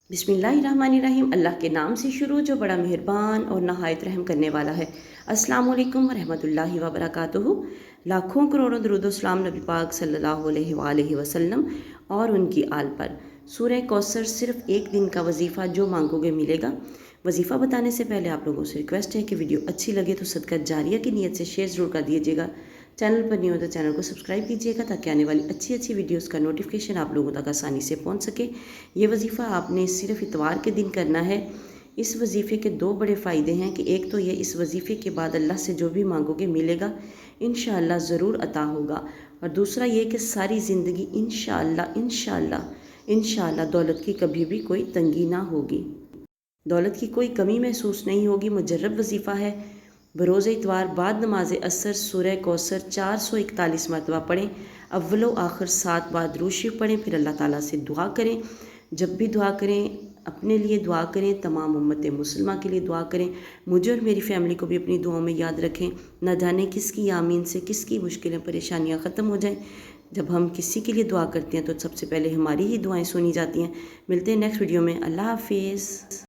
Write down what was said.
बिस्मिल्लाहिर्रहमानिर्रहीम। अल्लाह के नाम से शुरू जो बड़ा मेहरबान और नहायत रहम करने वाला है। अस्सलामु अलैकुम वरहमतुल्लाहि वबरकातुहू। लाखों करोड़ों दरूद सलाम नबी पाक सल्लल्लाहु अलैहि वसल्लम और उनकी आल पर। सूरह कौसर सिर्फ़ एक दिन का वजीफ़ा, जो मांगोगे मिलेगा। वजीफ़ा बताने से पहले आप लोगों से रिक्वेस्ट है कि वीडियो अच्छी लगे तो सदका जारिया की नीयत से शेयर ज़रूर कर दीजिएगा। चैनल पर नहीं हो तो चैनल को सब्सक्राइब कीजिएगा ताकि आने वाली अच्छी अच्छी वीडियोस का नोटिफिकेशन आप लोगों तक आसानी से पहुंच सके। ये वजीफ़ा आपने सिर्फ इतवार के दिन करना है। इस वजीफ़े के दो बड़े फ़ायदे हैं कि एक तो ये, इस वजीफ़े के बाद अल्लाह से जो भी मांगोगे मिलेगा, इंशाअल्लाह ज़रूर अता होगा। और दूसरा ये कि सारी ज़िंदगी इंशाअल्लाह इंशाअल्लाह इंशाअल्लाह दौलत की कभी भी कोई तंगी ना होगी, दौलत की कोई कमी महसूस नहीं होगी। मुजर्रब वजीफ़ा है। बरोज़ इतवार बाद नमाज असर सूरह कौसर 441 मरतबा पढ़ें। अव्वलो आखिर 7 बार दुरूद शरीफ पढ़ें। फिर अल्लाह ताला से दुआ करें। जब भी दुआ करें अपने लिए दुआ करें, तमाम उम्मत मुसलमा के लिए दुआ करें। मुझे और मेरी फ़ैमिली को भी अपनी दुआओं में याद रखें। न जाने किसकी आमीन से किसकी मुश्किलें परेशानियाँ ख़त्म हो जाएं। जब हम किसी के लिए दुआ करते हैं तो सबसे पहले हमारी ही दुआएं सुनी जाती हैं। मिलते हैं नेक्स्ट वीडियो में। अल्लाह हाफिज़।